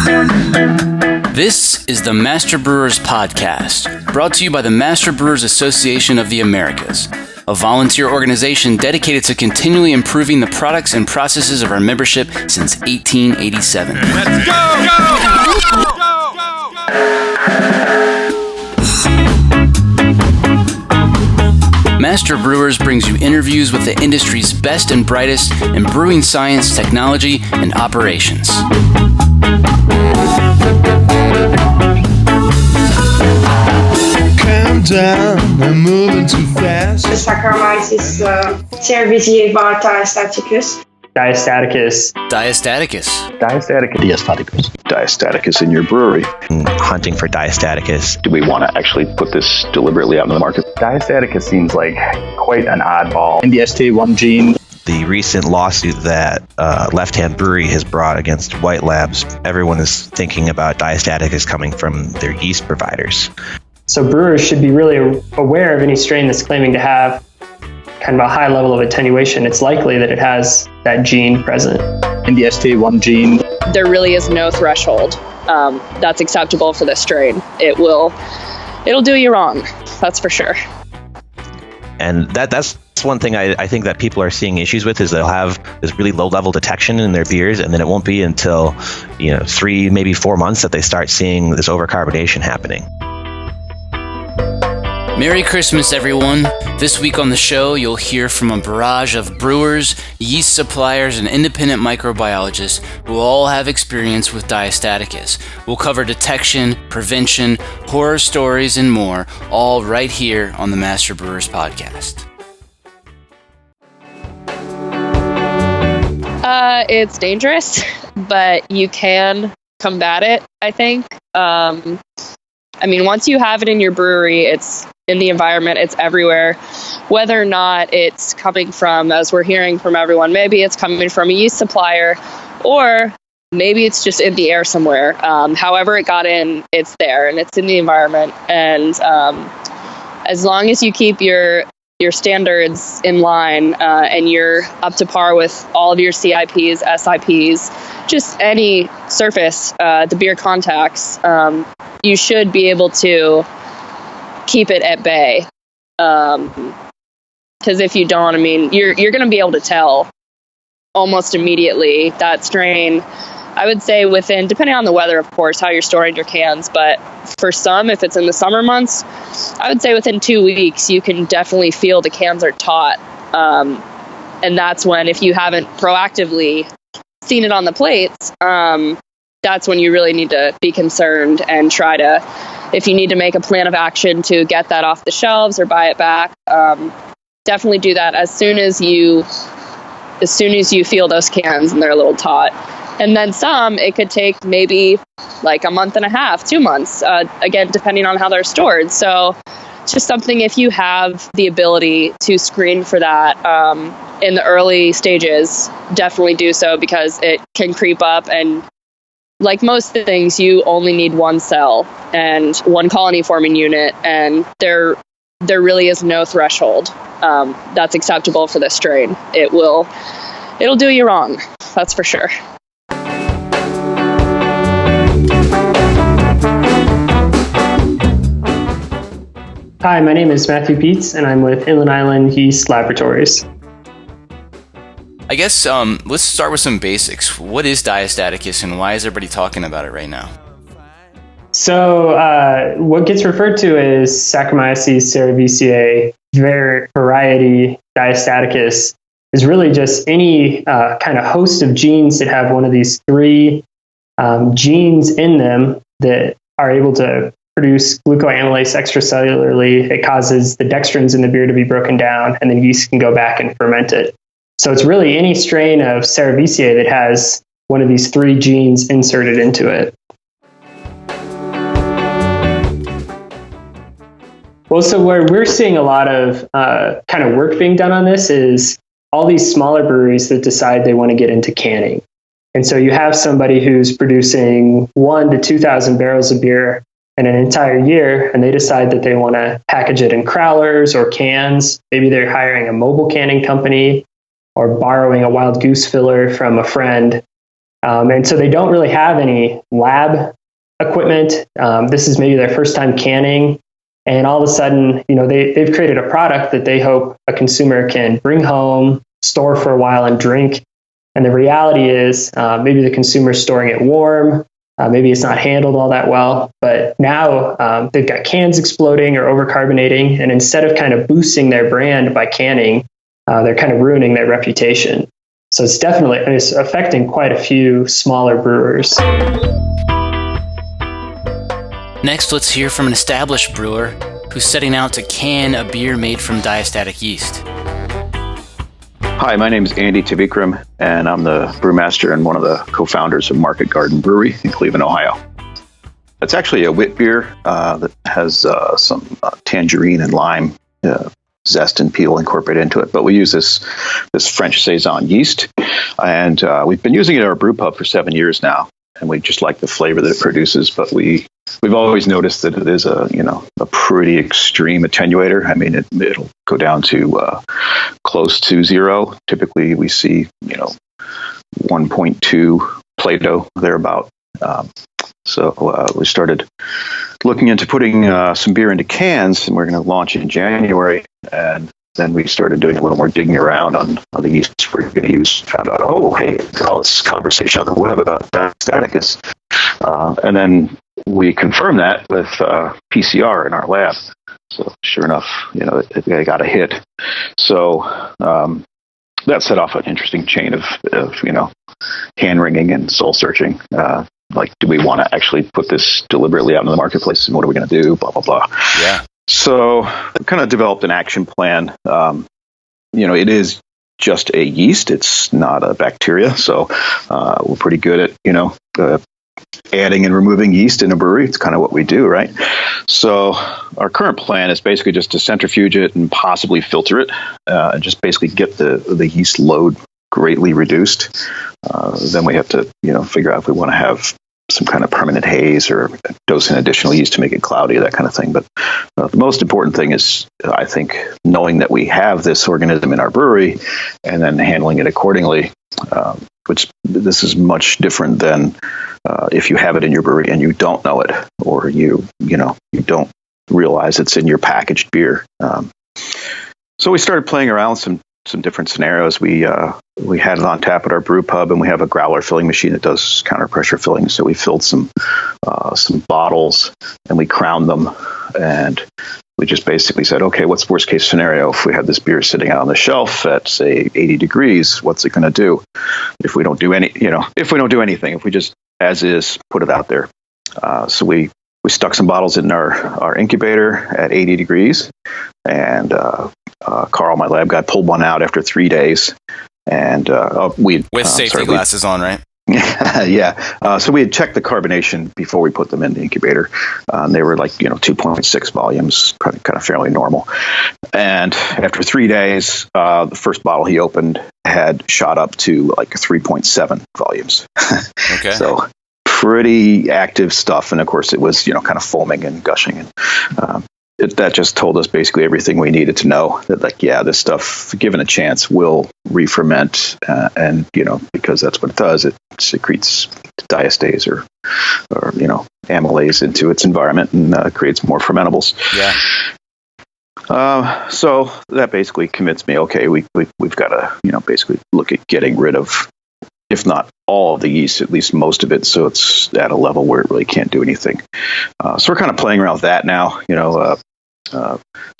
This is the Master Brewers Podcast, brought to you by the Master Brewers Association of the Americas, a volunteer organization dedicated to continually improving the products and processes of our membership since 1887. Let's go! Master Brewers brings you interviews with the industry's best and brightest in brewing science, technology, and operations. Calm down, I'm moving too fast. The Saccharomyces cerevisiae Diastaticus. Diastaticus. Diastaticus. Diastatic. Diastaticus. Diastaticus in your brewery. Hunting for Diastaticus. Do we want to actually put this deliberately out in the market? Diastaticus seems like quite an oddball. NBSP1 gene. The recent lawsuit that Left Hand Brewery has brought against White Labs, everyone is thinking about Diastaticus coming from their yeast providers. So brewers should be really aware of any strain that's claiming to have kind of a high level of attenuation. It's likely that it has that gene present. NBSP1 gene. There really is no threshold that's acceptable for this strain. It'll do you wrong, that's for sure. And that's one thing I think that people are seeing issues with is they'll have this really low level detection in their beers, and then it won't be until 3, maybe 4 months that they start seeing this over-carbonation happening. Merry Christmas, everyone. This week on the show, you'll hear from a barrage of brewers, yeast suppliers, and independent microbiologists who all have experience with Diastaticus. We'll cover detection, prevention, horror stories, and more, all right here on the Master Brewers Podcast. It's dangerous, but you can combat it, I think. Once you have it in your brewery, it's in the environment, it's everywhere. Whether or not it's coming from, as we're hearing from everyone, maybe it's coming from a yeast supplier, or maybe it's just in the air somewhere. However it got in, it's there, and it's in the environment. And as long as you keep your standards in line and you're up to par with all of your CIPs, SIPs, just any surface the beer contacts, you should be able to keep it at bay. Because if you don't, you're going to be able to tell almost immediately that strain. I would say within, depending on the weather, of course, how you're storing your cans, but for some, if it's in the summer months, I would say within 2 weeks, you can definitely feel the cans are taut. And that's when, if you haven't proactively seen it on the plates, that's when you really need to be concerned and try to, if you need to make a plan of action to get that off the shelves or buy it back, definitely do that as soon as you feel those cans and they're a little taut. And then some, it could take maybe like a month and a half, 2 months, again, depending on how they're stored. So just something, if you have the ability to screen for that in the early stages, definitely do so, because it can creep up. And like most things, you only need one cell and one colony forming unit, and there really is no threshold that's acceptable for this strain. It'll do you wrong, that's for sure. Hi, my name is Matthew Peets, and I'm with Inland Island Yeast Laboratories. I guess let's start with some basics. What is Diastaticus, and why is everybody talking about it right now? So what gets referred to as Saccharomyces cerevisiae variety Diastaticus is really just any kind of host of genes that have one of these 3 genes in them that are able to produce glucoamylase extracellularly. It causes the dextrins in the beer to be broken down, and then yeast can go back and ferment it. So it's really any strain of cerevisiae that has one of these 3 genes inserted into it. Well, so where we're seeing a lot of kind of work being done on this is all these smaller breweries that decide they want to get into canning. And so you have somebody who's producing 1,000 to 2,000 barrels of beer in an entire year, and they decide that they want to package it in crowlers or cans. Maybe they're hiring a mobile canning company or borrowing a wild goose filler from a friend. And so they don't really have any lab equipment. This is maybe their first time canning. And all of a sudden, they've created a product that they hope a consumer can bring home, store for a while, and drink. And the reality is maybe the consumer's storing it warm. Maybe it's not handled all that well. But now they've got cans exploding or over-carbonating. And instead of kind of boosting their brand by canning, they're kind of ruining their reputation. So it's affecting quite a few smaller brewers. Next, let's hear from an established brewer who's setting out to can a beer made from diastatic yeast. Hi, my name is Andy Tivikram, and I'm the brewmaster and one of the co-founders of Market Garden Brewery in Cleveland, Ohio. It's actually a wit beer that has some tangerine and lime zest and peel incorporated into it. But we use this French Saison yeast, and we've been using it at our brew pub for 7 years now. And we just like the flavor that it produces, but we've always noticed that it is a pretty extreme attenuator. I mean, it'll go down to close to zero. Typically, we see 1.2 Plato thereabout. So we started looking into putting some beer into cans, and we're going to launch in January. And then we started doing a little more digging around on the yeast we're going to use. Found out, hey, all this conversation on the web about Diastaticus. And then we confirmed that with PCR in our lab. So sure enough, they got a hit. So that set off an interesting chain of hand wringing and soul searching. Like, do we want to actually put this deliberately out in the marketplace, and what are we going to do? Blah, blah, blah. Yeah. So we kind of developed an action plan. It is just a yeast. It's not a bacteria. So we're pretty good at, adding and removing yeast in a brewery. It's kind of what we do, right? So our current plan is basically just to centrifuge it and possibly filter it, and just basically get the yeast load greatly reduced. Then we have to, figure out if we want to have some kind of permanent haze or dose in additional yeast to make it cloudy, that kind of thing. But the most important thing is, I think, knowing that we have this organism in our brewery and then handling it accordingly, which this is much different than if you have it in your brewery and you don't know it, or you don't realize it's in your packaged beer. So we started playing around with some different scenarios. We had it on tap at our brew pub, and we have a growler filling machine that does counter pressure filling. So we filled some bottles and we crowned them, and we just basically said, okay, what's the worst case scenario? If we have this beer sitting out on the shelf at, say, 80 degrees, what's it going to do? If we don't do anything, if we just as is put it out there. So we stuck some bottles in our incubator at 80 degrees, and Carl, my lab guy, pulled one out after 3 days, and with safety glasses on, right? Yeah. So we had checked the carbonation before we put them in the incubator. They were like 2.6 volumes, kind of fairly normal. And after 3 days, the first bottle he opened had shot up to like 3.7 volumes. Okay. So pretty active stuff, and of course it was kind of foaming and gushing, and that just told us basically everything we needed to know, that this stuff, given a chance, will re-ferment, and because that's what it does, it secretes diastase or amylase into its environment and creates more fermentables. Yeah. So that basically commits me. Okay, we've got to basically look at getting rid of, if not all of the yeast, at least most of it, so it's at a level where it really can't do anything. So we're kind of playing around with that now,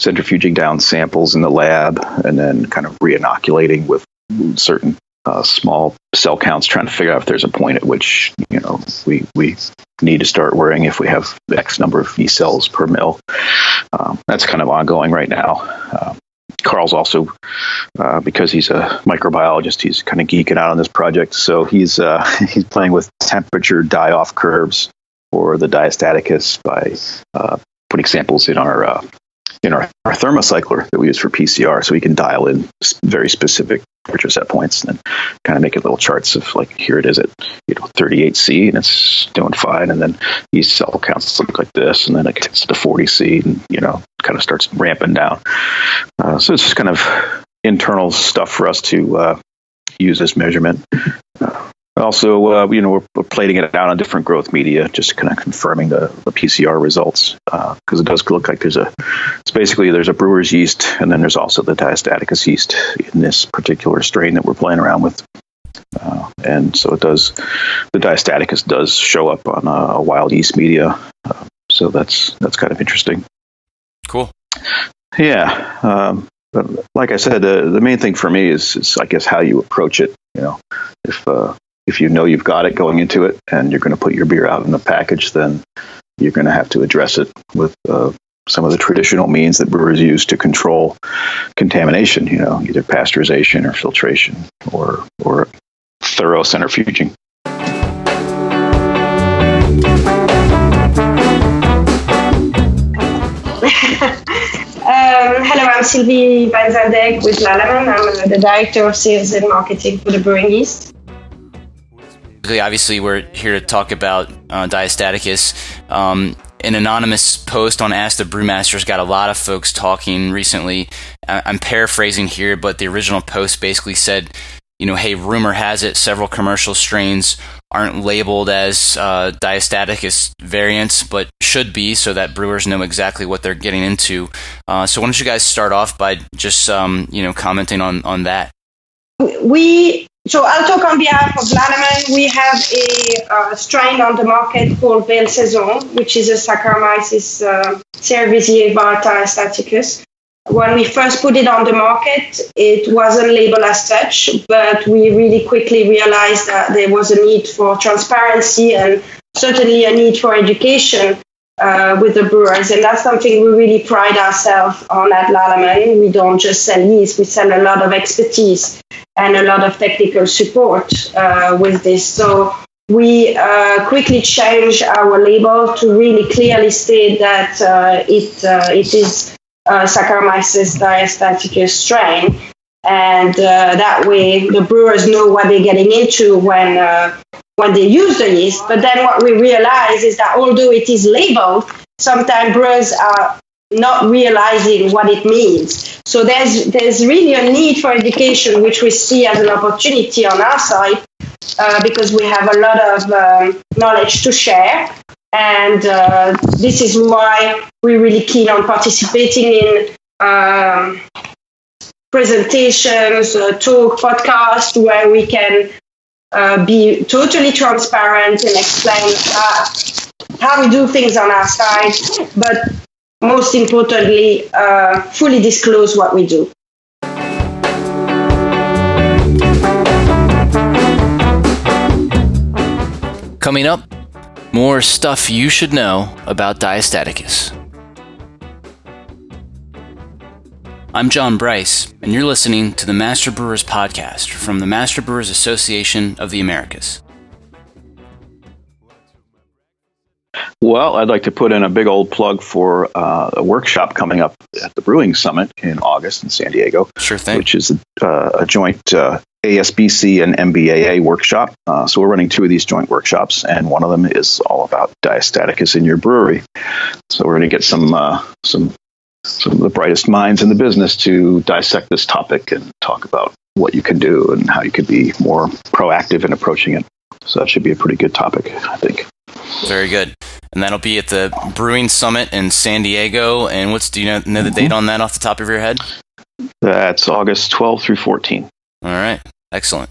centrifuging down samples in the lab, and then kind of re-inoculating with certain small cell counts, trying to figure out if there's a point at which we need to start worrying if we have X number of yeast cells per mil. That's kind of ongoing right now. Carl's also, because he's a microbiologist, he's kind of geeking out on this project. So he's playing with temperature die-off curves for the Diastaticus by putting samples in our thermocycler that we use for PCR, so we can dial in very specific temperature set points and then kind of make it little charts of, like, here it is at 38C and it's doing fine, and then these cell counts look like this, and then it gets to 40C and kind of starts ramping down. So it's just kind of internal stuff for us to use as measurement. Also, we're plating it out on different growth media, just kind of confirming the PCR results, because it does look like there's a Brewers yeast, and then there's also the Diastaticus yeast in this particular strain that we're playing around with. And so the Diastaticus does show up on a wild yeast media. So that's kind of interesting. Cool. Yeah. But like I said, the main thing for me is I guess how you approach it. If you know you've got it going into it and you're going to put your beer out in the package, then you're going to have to address it with some of the traditional means that brewers use to control contamination, either pasteurization or filtration or thorough centrifuging. Hello, I'm Sylvie Van Zandek with Lalaman. I'm the Director of Sales and Marketing for the Brewing Yeast. Obviously, we're here to talk about Diastaticus. An anonymous post on Ask the Brewmasters got a lot of folks talking recently. I'm paraphrasing here, but the original post basically said, hey, rumor has it several commercial strains aren't labeled as Diastaticus variants, but should be, so that brewers know exactly what they're getting into. So why don't you guys start off by just commenting on that? So I'll talk on behalf of Lalaman. We have a strain on the market called Belle Saison, which is a Saccharomyces cerevisiae var Diastaticus. When we first put it on the market, it wasn't labeled as such, but we really quickly realized that there was a need for transparency and certainly a need for education with the brewers. And that's something we really pride ourselves on at Lalaman. We don't just sell yeast, we sell a lot of expertise and a lot of technical support with this. So we quickly changed our label to really clearly state that it is Saccharomyces diastaticus strain, and that way the brewers know what they're getting into when they use the yeast. But then what we realize is that although it is labeled, sometimes brewers are not realizing what it means. So there's really a need for education, which we see as an opportunity on our side, because we have a lot of knowledge to share. And this is why we're really keen on participating in presentations, talk, podcasts, where we can be totally transparent and explain how we do things on our side, but most importantly, fully disclose what we do. Coming up, more stuff you should know about Diastaticus. I'm John Bryce, and you're listening to the Master Brewers Podcast from the Master Brewers Association of the Americas. Well, I'd like to put in a big old plug for a workshop coming up at the Brewing Summit in August in San Diego. Sure thing. Which is a joint ASBC and MBAA workshop. So we're running two of these joint workshops, and one of them is all about Diastaticus in your brewery. So we're going to get some of the brightest minds in the business to dissect this topic and talk about what you can do and how you could be more proactive in approaching it. So that should be a pretty good topic, I think. Very good. And that'll be at the Brewing Summit in San Diego. And do you know the date on that off the top of your head? That's August 12th through 14th. All right. Excellent.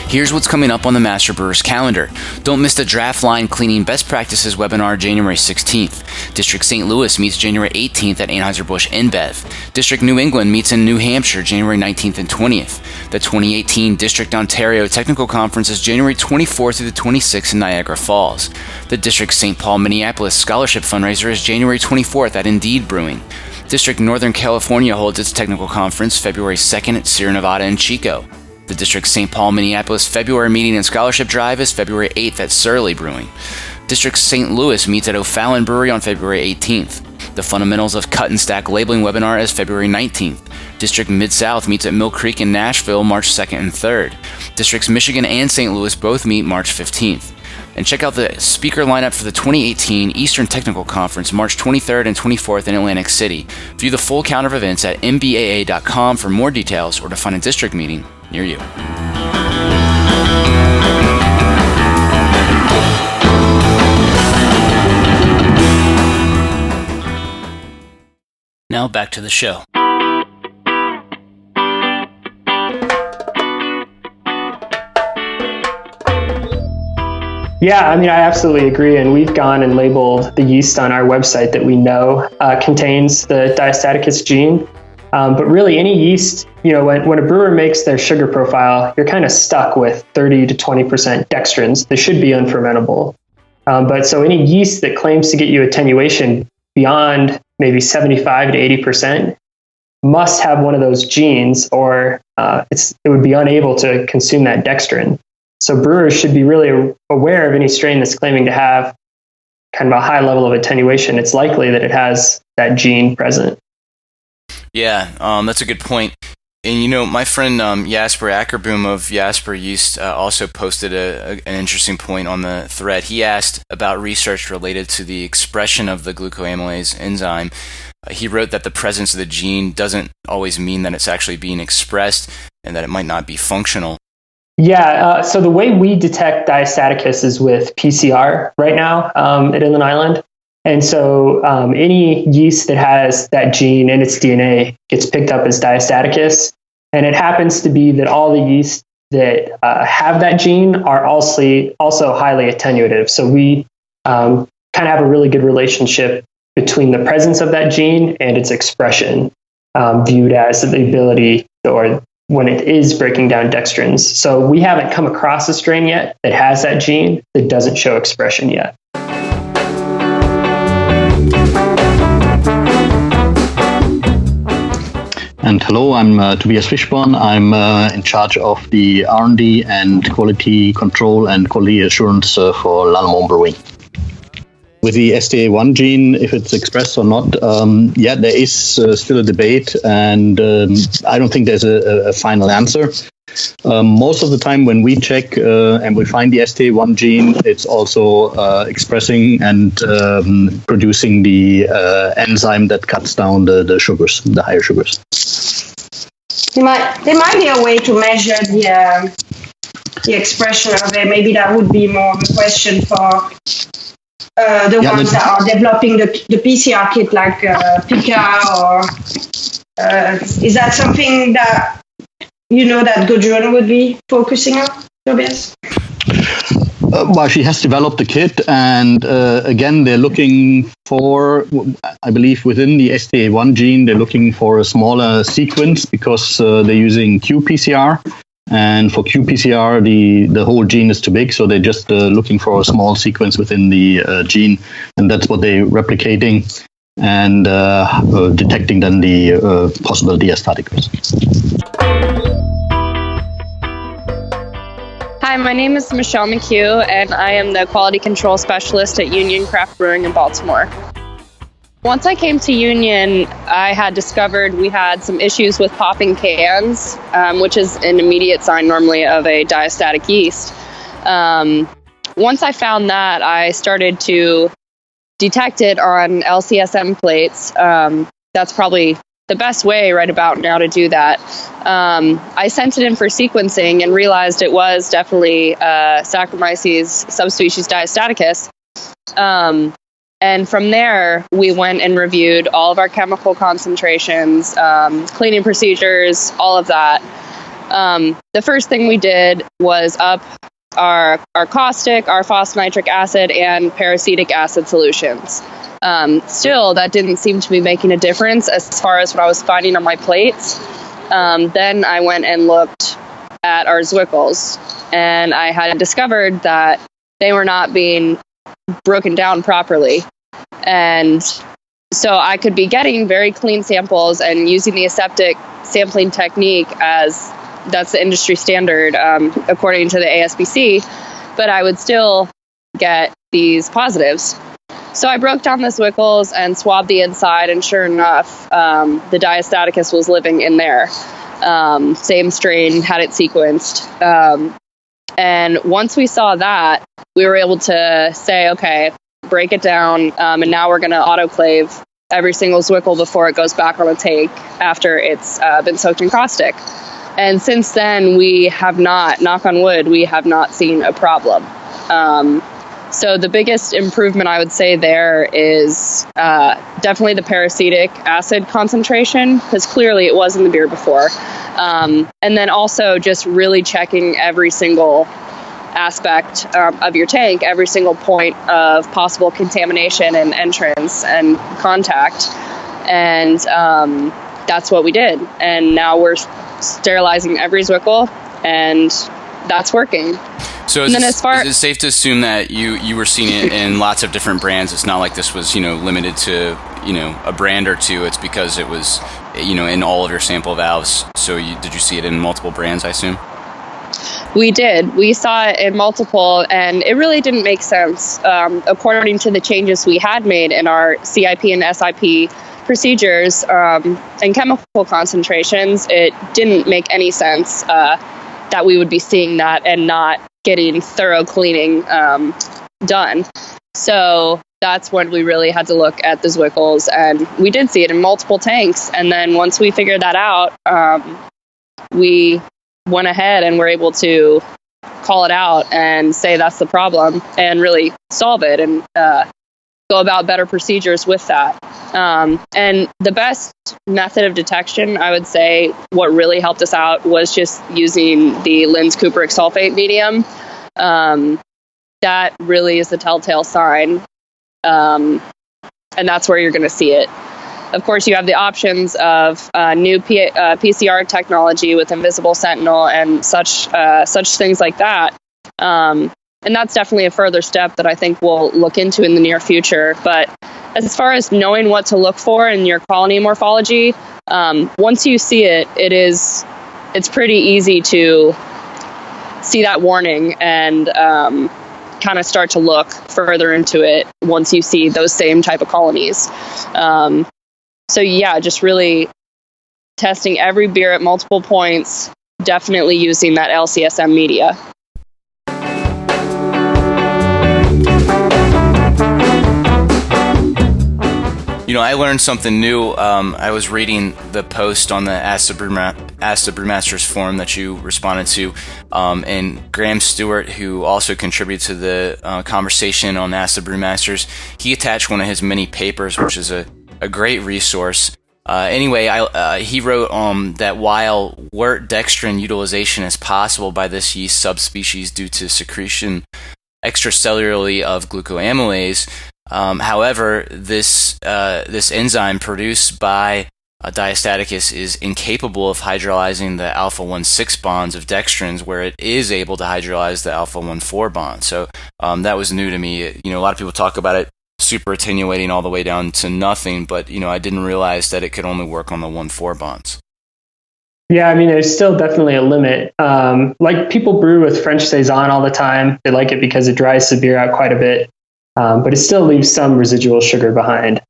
Here's what's coming up on the Master Brewers calendar. Don't miss the Draft Line Cleaning Best Practices webinar January 16th. District St. Louis meets January 18th at Anheuser-Busch InBev. District New England meets in New Hampshire January 19th and 20th. The 2018 District Ontario Technical Conference is January 24th through the 26th in Niagara Falls. The District St. Paul Minneapolis Scholarship Fundraiser is January 24th at Indeed Brewing. District Northern California holds its technical conference February 2nd at Sierra Nevada and Chico. The District St. Paul Minneapolis February Meeting and Scholarship Drive is February 8th at Surly Brewing. District St. Louis meets at O'Fallon Brewery on February 18th. The Fundamentals of Cut and Stack Labeling webinar is February 19th. District Mid-South meets at Mill Creek in Nashville March 2nd and 3rd. Districts Michigan and St. Louis both meet March 15th. And check out the speaker lineup for the 2018 Eastern Technical Conference, March 23rd and 24th in Atlantic City. View the full calendar of events at mbaa.com for more details or to find a district meeting near you. Now back to the show. Yeah, I mean, I absolutely agree. And we've gone and labeled the yeast on our website that we know contains the Diastaticus gene. But really, any yeast, when a brewer makes their sugar profile, you're kind of stuck with 30 to 20% dextrins. They should be unfermentable. But so any yeast that claims to get you attenuation beyond maybe 75 to 80% must have one of those genes, or it would be unable to consume that dextrin. So brewers should be really aware of any strain that's claiming to have kind of a high level of attenuation. It's likely that it has that gene present. Yeah, that's a good point. And my friend Jasper Ackerboom of Jasper Yeast also posted an interesting point on the thread. He asked about research related to the expression of the glucoamylase enzyme. He wrote that the presence of the gene doesn't always mean that it's actually being expressed and that it might not be functional. Yeah, so the way we detect Diastaticus is with PCR right now at Inland Island. And so any yeast that has that gene in its DNA gets picked up as Diastaticus. And it happens to be that all the yeast that have that gene are also highly attenuative. So we kind of have a really good relationship between the presence of that gene and its expression, viewed as the ability or when it is breaking down dextrins. So we haven't come across a strain yet that has that gene that doesn't show expression yet. And hello, I'm Tobias Fischborn. I'm in charge of the R&D and quality control and quality assurance for Lannemont Brewing. With the STA1 gene, if it's expressed or not, there is still a debate, and I don't think there's a final answer. Most of the time when we check and we find the STA1 gene, it's also expressing and producing the enzyme that cuts down the sugars, the higher sugars. There might be a way to measure the expression of it. Maybe that would be more of a question for ones that are developing the PCR kit, like Pika, or is that something that that Gudrun would be focusing on, Tobias? Well, she has developed the kit, and again, they're looking for, I believe, within the STA1 gene, they're looking for a smaller sequence because they're using qPCR. And for qPCR, the whole gene is too big, so they're just looking for a small sequence within the gene, and that's what they're replicating and detecting then the possible diastaticus. Hi, my name is Michelle McHugh, and I am the quality control specialist at Union Craft Brewing in Baltimore. Once I came to Union, I had discovered we had some issues with popping cans, which is an immediate sign normally of a diastatic yeast. Once I found that, I started to detect it on LCSM plates. That's probably the best way right about now to do that. I sent it in for sequencing and realized it was definitely Saccharomyces subspecies Diastaticus. And from there, we went and reviewed all of our chemical concentrations, cleaning procedures, all of that. The first thing we did was up our caustic, our phosphonitric acid, and peracetic acid solutions. Still, that didn't seem to be making a difference as far as what I was finding on my plates. Then I went and looked at our Zwickels, and I had discovered that they were not being broken down properly. And so I could be getting very clean samples and using the aseptic sampling technique as that's the industry standard according to the ASBC, but I would still get these positives. So I broke down the Zwickels and swabbed the inside, and sure enough, the Diastaticus was living in there. Same strain, had it sequenced. And once we saw that, we were able to say, okay, break it down, and now we're going to autoclave every single Zwickel before it goes back on the tank after it's been soaked in caustic. And since then, we have not, knock on wood, we have not seen a problem. So the biggest improvement I would say there is definitely the paracetic acid concentration, because clearly it was in the beer before. And then also just really checking every single aspect of your tank, every single point of possible contamination and entrance and contact. And that's what we did. And now we're sterilizing every Zwickel, and that's working. So is it safe to assume that you were seeing it in lots of different brands? It's not like this was, limited to, a brand or two. It's because it was, in all of your sample valves. So did you see it in multiple brands, I assume? We did. We saw it in multiple, and it really didn't make sense. According to the changes we had made in our CIP and SIP procedures and chemical concentrations, it didn't make any sense that we would be seeing that and not getting thorough cleaning done. So that's when we really had to look at the Zwickels, and we did see it in multiple tanks. And then once we figured that out, we went ahead and were able to call it out and say that's the problem and really solve it and go about better procedures with that. And the best method of detection, I would say, what really helped us out was just using the Linz cupric sulfate medium. That really is the telltale sign. And that's where you're going to see it. Of course, you have the options of new PCR technology with Invisible Sentinel and such things like that. And that's definitely a further step that I think we'll look into in the near future. But as far as knowing what to look for in your colony morphology, once you see it, it's pretty easy to see that warning and kind of start to look further into it once you see those same type of colonies. So yeah, just really testing every beer at multiple points, definitely using that LCSM media. I learned something new. I was reading the post on the Ask the Brewmasters forum that you responded to, and Graham Stewart, who also contributed to the conversation on Ask the Brewmasters, he attached one of his mini papers, which is a great resource. Anyway, he wrote that while wort dextrin utilization is possible by this yeast subspecies due to secretion extracellularly of glucoamylase, however, this enzyme produced by Diastaticus is incapable of hydrolyzing the alpha-1,6 bonds of dextrins, where it is able to hydrolyze the alpha-1,4 bond. So that was new to me. A lot of people talk about it super-attenuating all the way down to nothing, but I didn't realize that it could only work on the 1,4 bonds. Yeah, there's still definitely a limit. Like people brew with French Saison all the time. They like it because it dries the beer out quite a bit. But it still leaves some residual sugar behind.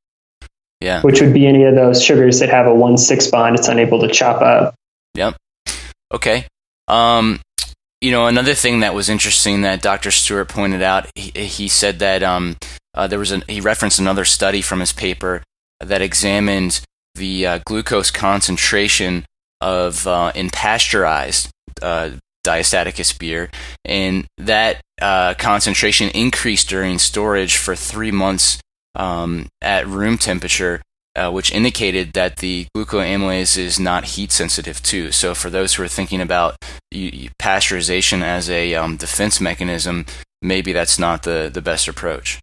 Yeah. Which would be any of those sugars that have a 1,6 bond it's unable to chop up. Yep. Okay. Another thing that was interesting that Dr. Stewart pointed out, he said that he referenced another study from his paper that examined the glucose concentration of in pasteurized Diastaticus beer, and that concentration increased during storage for 3 months at room temperature, which indicated that the glucoamylase is not heat sensitive too. So for those who are thinking about pasteurization as a defense mechanism, maybe that's not the best approach.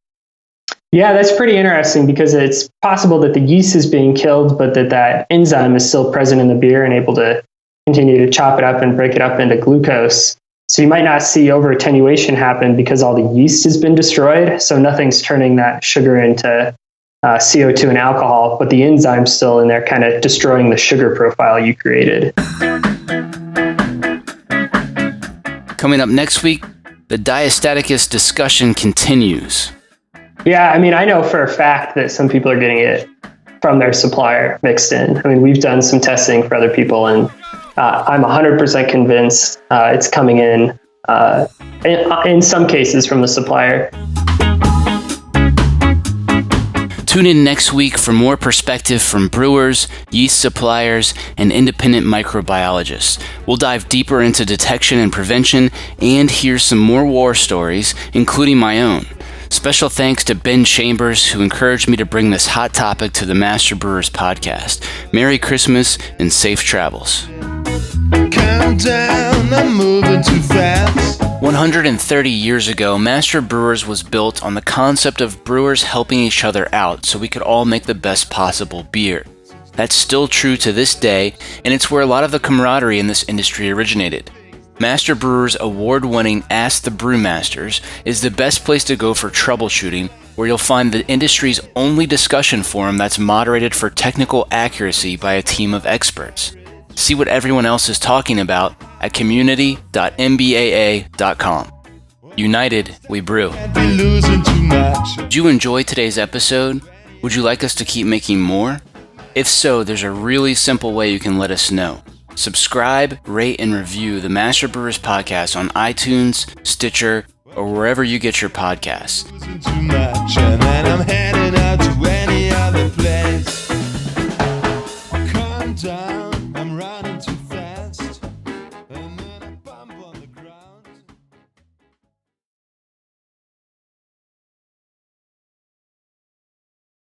Yeah, that's pretty interesting because it's possible that the yeast is being killed, but that enzyme is still present in the beer and able to continue to chop it up and break it up into glucose. So you might not see over-attenuation happen because all the yeast has been destroyed. So nothing's turning that sugar into CO2 and alcohol, but the enzyme's still in there kind of destroying the sugar profile you created. Coming up next week, the Diastaticus discussion continues. Yeah, I know for a fact that some people are getting it from their supplier mixed in. We've done some testing for other people, and I'm 100% convinced it's coming in in some cases from the supplier. Tune in next week for more perspective from brewers, yeast suppliers, and independent microbiologists. We'll dive deeper into detection and prevention and hear some more war stories, including my own. Special thanks to Ben Chambers, who encouraged me to bring this hot topic to the Master Brewers podcast. Merry Christmas and safe travels. Calm down, I'm moving too fast. 130 years ago, Master Brewers was built on the concept of brewers helping each other out so we could all make the best possible beer. That's still true to this day, and it's where a lot of the camaraderie in this industry originated. Master Brewers' award-winning Ask the Brewmasters is the best place to go for troubleshooting, where you'll find the industry's only discussion forum that's moderated for technical accuracy by a team of experts. See what everyone else is talking about at community.mbaa.com. United, we brew. Did you enjoy today's episode? Would you like us to keep making more? If so, there's a really simple way you can let us know. Subscribe, rate, and review the Master Brewers podcast on iTunes, Stitcher, or wherever you get your podcasts. Too much, and then I'm heading out to